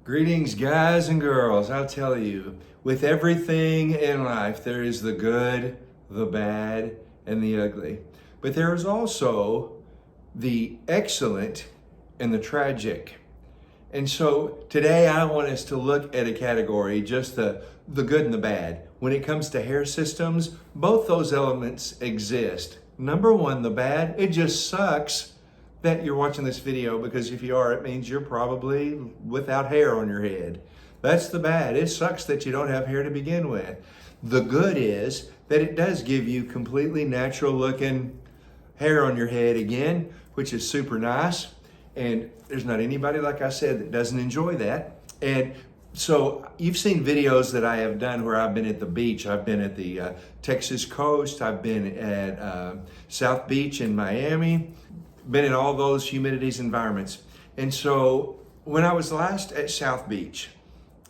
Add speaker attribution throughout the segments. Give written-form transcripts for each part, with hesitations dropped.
Speaker 1: Greetings, guys and girls. I'll tell you, with everything in life, there is the good, the bad, and the ugly. But there is also the excellent and the tragic. And so today I want us to look at a category, just the good and the bad. When it comes to hair systems, both those elements exist. Number one, the bad, it just sucks that you're watching this video, because if you are, it means you're probably without hair on your head. That's the bad. It sucks that you don't have hair to begin with. The good is that it does give you completely natural looking hair on your head again, which is super nice. And there's not anybody, like I said, that doesn't enjoy that. And so you've seen videos that I have done where I've been at the beach. I've been at the Texas coast. I've been at South Beach in Miami. Been in all those humidities environments. And so when I was last at South Beach,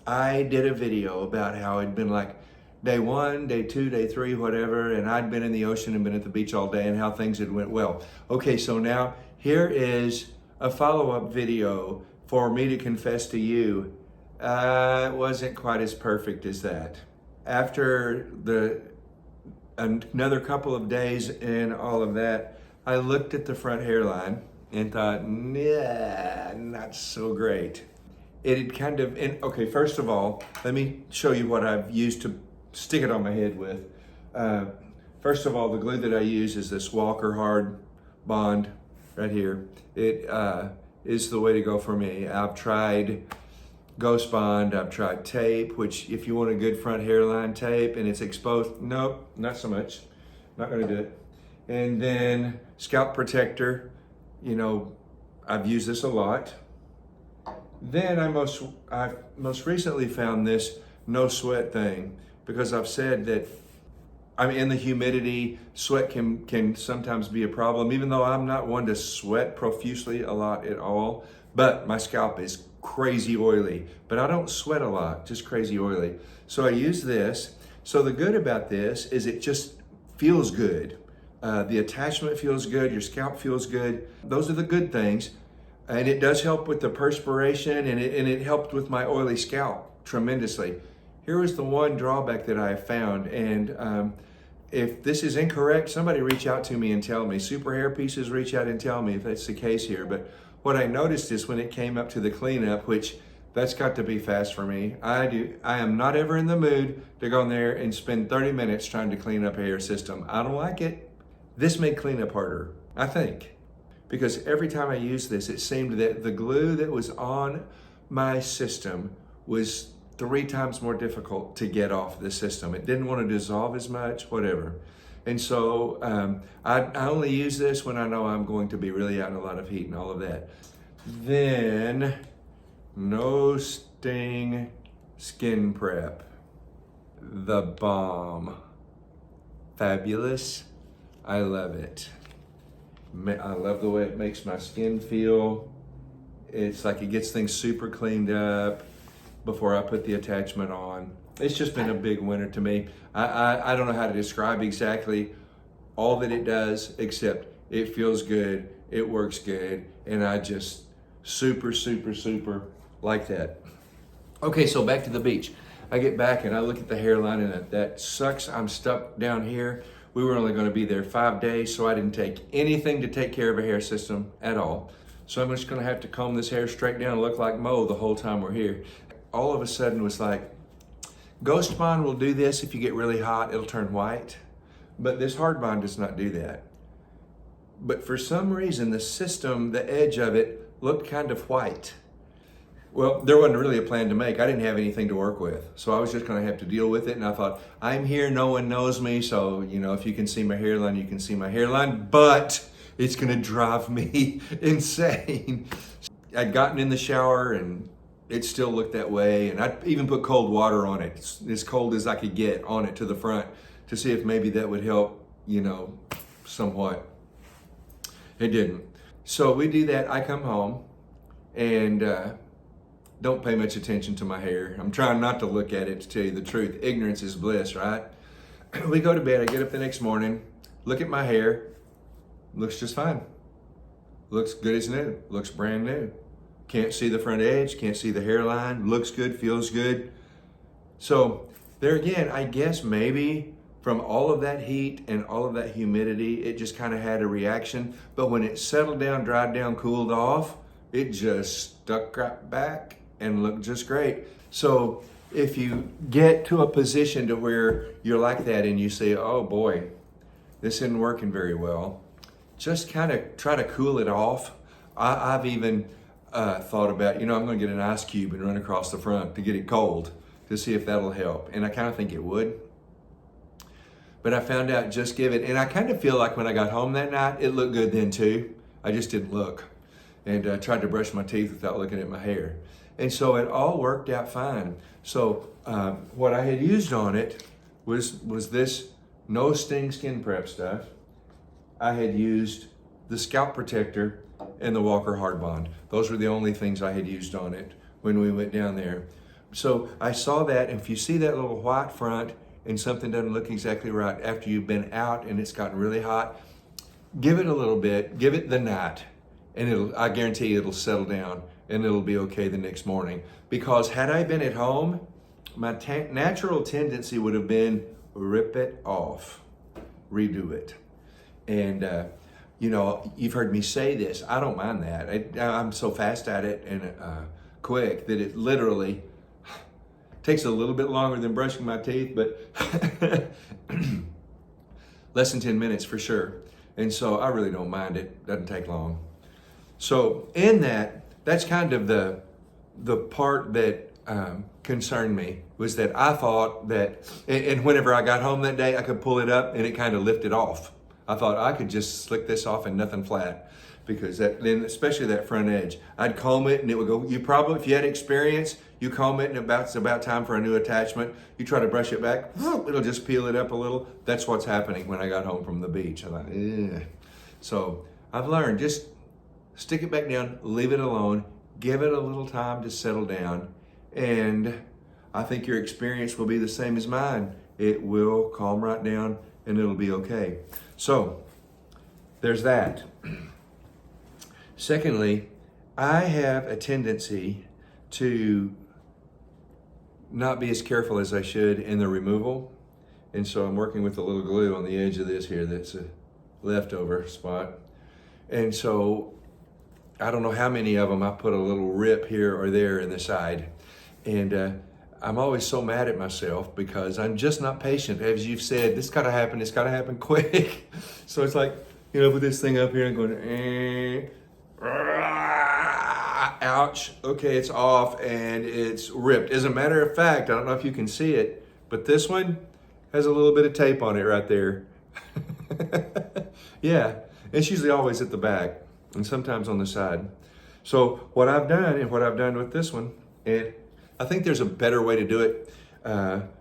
Speaker 1: I did a video about how it'd been like day one, day two, day three, whatever, and I'd been in the ocean and been at the beach all day and how things had went well. Okay, so now here is a follow-up video for me to confess to you, it wasn't quite as perfect as that. After another couple of days and all of that, I looked at the front hairline and thought, nah, not so great. It had kind of, okay, first of all, let me show you what I've used to stick it on my head with. First of all, the glue that I use is this Walker Hard Bond right here. It is the way to go for me. I've tried Ghost Bond, I've tried tape, which if you want a good front hairline tape and it's exposed, nope, not so much. Not gonna do it. And then scalp protector, you know, I've used this a lot. Then I most recently found this no sweat thing, because I've said that I'm in the humidity, sweat can sometimes be a problem, even though I'm not one to sweat profusely a lot at all, but my scalp is crazy oily, but I don't sweat a lot, just crazy oily. So I use this. So the good about this is it just feels good. The attachment feels good, your scalp feels good. Those are the good things. And it does help with the perspiration, and it helped with my oily scalp tremendously. Here is the one drawback that I have found, and if this is incorrect, somebody reach out to me and tell me. Super Hairpieces, reach out and tell me if that's the case here. But what I noticed is when it came up to the cleanup, which that's got to be fast for me. I am not ever in the mood to go in there and spend 30 minutes trying to clean up a hair system. I don't like it. This made cleanup harder, I think, because every time I used this, it seemed that the glue that was on my system was 3 times more difficult to get off the system. It didn't want to dissolve as much, whatever. And so I only use this when I know I'm going to be really out in a lot of heat and all of that. Then, no sting skin prep. The bomb. Fabulous. I love it. I love the way it makes my skin feel. It's like it gets things super cleaned up before I put the attachment on. It's just been a big winner to me. I don't know how to describe exactly all that it does, except it feels good, it works good, and I just super, super, super like that. Okay, so back to the beach. I get back and I look at the hairline, and that sucks. I'm stuck down here. We were only going to be there 5 days, so I didn't take anything to take care of a hair system at all. So I'm just going to have to comb this hair straight down and look like Mo the whole time we're here. All of a sudden it was like, Ghost Bond will do this if you get really hot, it'll turn white. But this Hard Bond does not do that. But for some reason, the system, the edge of it, looked kind of white. Well, there wasn't really a plan to make. I didn't have anything to work with. So I was just gonna have to deal with it. And I thought, I'm here, no one knows me. So, you know, if you can see my hairline, you can see my hairline, but it's gonna drive me insane. I'd gotten in the shower and it still looked that way. And I even put cold water on it, as cold as I could get on it to the front, to see if maybe that would help, you know, somewhat. It didn't. So we do that. I come home and don't pay much attention to my hair. I'm trying not to look at it, to tell you the truth. Ignorance is bliss, right? We go to bed, I get up the next morning, look at my hair, looks just fine. Looks good as new, looks brand new. Can't see the front edge, can't see the hairline, looks good, feels good. So there again, I guess maybe from all of that heat and all of that humidity, it just kind of had a reaction. But when it settled down, dried down, cooled off, it just stuck right back and looked just great. So if you get to a position to where you're like that and you say, oh boy, this isn't working very well, just kind of try to cool it off. I've even thought about, I'm going to get an ice cube and run across the front to get it cold to see if that'll help. And I kind of think it would. But I found out just give it, and I kind of feel like when I got home that night, it looked good then too. I just didn't look and tried to brush my teeth without looking at my hair. And so it all worked out fine. So what I had used on it was this no sting skin prep stuff. I had used the scalp protector and the Walker Hard Bond. Those were the only things I had used on it when we went down there. So I saw that, and if you see that little white front and something doesn't look exactly right after you've been out and it's gotten really hot, give it a little bit, give it the night, and I guarantee you it'll settle down and it'll be okay the next morning. Because had I been at home, my natural tendency would have been rip it off, redo it. And you've heard me say this, I don't mind that. I'm so fast at it and quick that it literally takes a little bit longer than brushing my teeth, but less than 10 minutes for sure. And so I really don't mind it. Doesn't take long. So in that's kind of the part that concerned me, was that I thought that, and whenever I got home that day, I could pull it up and it kind of lifted off. I thought I could just slick this off and nothing flat, because then especially that front edge, I'd comb it and it would go. You probably, if you had experience, you comb it and it's about time for a new attachment. You try to brush it back, it'll just peel it up a little. That's what's happening when I got home from the beach. I'm like, ugh. So I've learned, just stick it back down, leave it alone, give it a little time to settle down, and I think your experience will be the same as mine. It will calm right down and it'll be okay. So there's that. Secondly, I have a tendency to not be as careful as I should in the removal. And so I'm working with a little glue on the edge of this here that's a leftover spot. And so I don't know how many of them I put a little rip here or there in the side. And I'm always so mad at myself because I'm just not patient. As you've said, this gotta happen, it's gotta happen quick. So it's like, put this thing up here and going, ouch, okay, it's off and it's ripped. As a matter of fact, I don't know if you can see it, but this one has a little bit of tape on it right there. Yeah, it's usually always at the back and sometimes on the side. So what I've done, and what I've done with this one, and I think there's a better way to do it,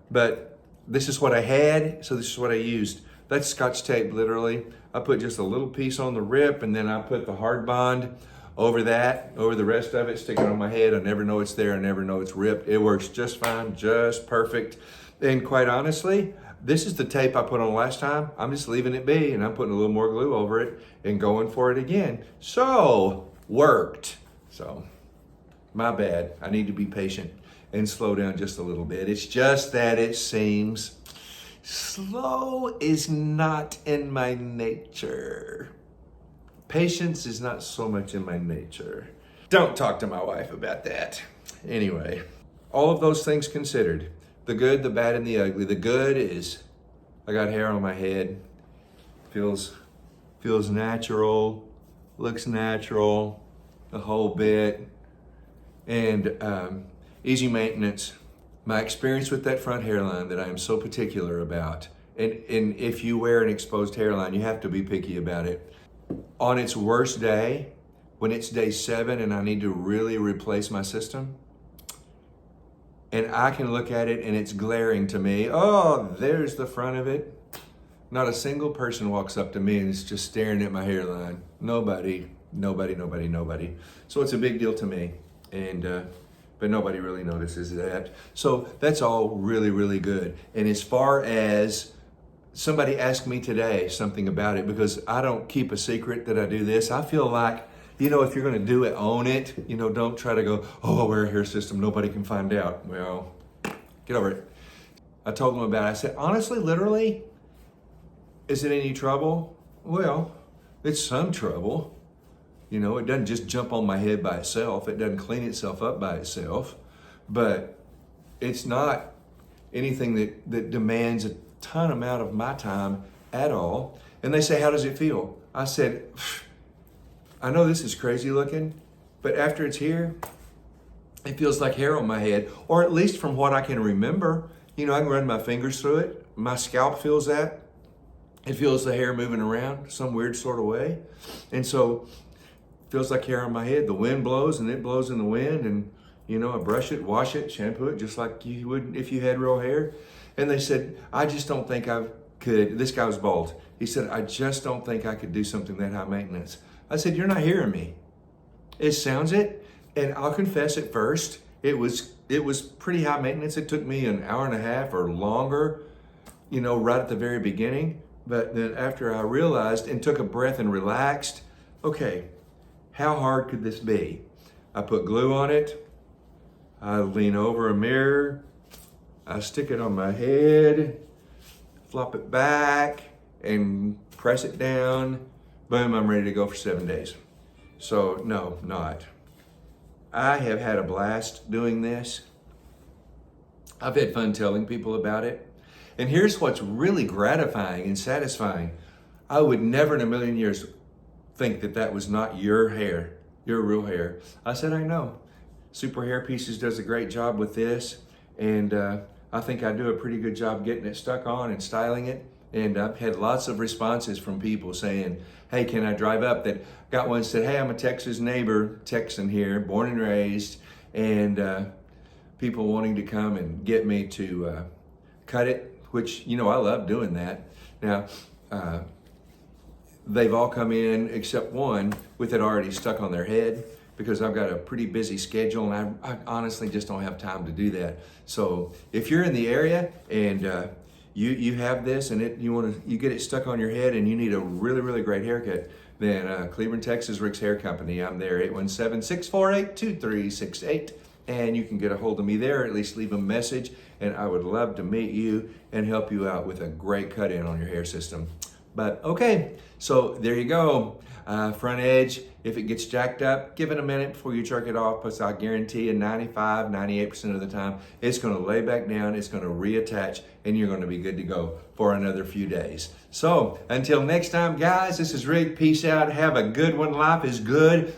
Speaker 1: but this is what I had, so this is what I used. That's Scotch tape, literally. I put just a little piece on the rip, and then I put the hard bond over the rest of it, stick it on my head. I never know it's there, I never know it's ripped. It works just fine, just perfect. And quite honestly, this is the tape I put on last time. I'm just leaving it be, and I'm putting a little more glue over it and going for it again. So, worked. So, my bad. I need to be patient and slow down just a little bit. It's just that it seems slow is not in my nature. Patience is not so much in my nature. Don't talk to my wife about that. Anyway, all of those things considered, the good, the bad, and the ugly. The good is I got hair on my head. Feels natural, looks natural, the whole bit. And easy maintenance. My experience with that front hairline that I am so particular about, and if you wear an exposed hairline, you have to be picky about it. On its worst day, when it's day 7 and I need to really replace my system, and I can look at it and it's glaring to me, oh, there's the front of it. Not a single person walks up to me and is just staring at my hairline. Nobody. So it's a big deal to me, but nobody really notices that. So that's all really, really good. And as far as somebody asked me today something about it, because I don't keep a secret that I do this, I feel like if you're going to do it, own it. Don't try to go, oh, I wear a hair system, nobody can find out. Well, get over it. I told them about it. I said, honestly, literally, is it any trouble? Well, it's some trouble. It doesn't just jump on my head by itself. It doesn't clean itself up by itself. But it's not anything that demands a ton amount of my time at all. And they say, how does it feel? I said, I know this is crazy looking, but after it's here, it feels like hair on my head, or at least from what I can remember. I can run my fingers through it. My scalp feels that. It feels the hair moving around some weird sort of way. And so it feels like hair on my head. The wind blows and it blows in the wind, and I brush it, wash it, shampoo it, just like you would if you had real hair. And they said, I just don't think I could. This guy was bald. He said, I just don't think I could do something that high maintenance. I said, you're not hearing me. It sounds it. And I'll confess, at first, it was pretty high maintenance. It took me an hour and a half or longer, right at the very beginning. But then after I realized and took a breath and relaxed, okay, how hard could this be? I put glue on it. I lean over a mirror. I stick it on my head, flop it back, and press it down. Boom, I'm ready to go for 7 days. So no, not. I have had a blast doing this. I've had fun telling people about it. And here's what's really gratifying and satisfying. I would never in a million years think that was not your hair, your real hair. I said, I know. Super Hairpieces does a great job with this. And I think I do a pretty good job getting it stuck on and styling it. And I've had lots of responses from people saying, hey, can I drive up? That got one said, hey, I'm a Texas neighbor, Texan here, born and raised, and people wanting to come and get me to cut it, which, I love doing that. Now, they've all come in except one with it already stuck on their head, because I've got a pretty busy schedule and I honestly just don't have time to do that. So if you're in the area and you have this and you get it stuck on your head and you need a really, really great haircut, then Cleveland, Texas, Rick's Hair Company. I'm there, 817-648-2368. And you can get a hold of me there, or at least leave a message. And I would love to meet you and help you out with a great cut-in on your hair system. But okay, so there you go. Front edge, if it gets jacked up, give it a minute before you jerk it off, because I guarantee you 98% of the time, it's gonna lay back down, it's gonna reattach, and you're gonna be good to go for another few days. So until next time, guys, this is Rick. Peace out. Have a good one. Life is good.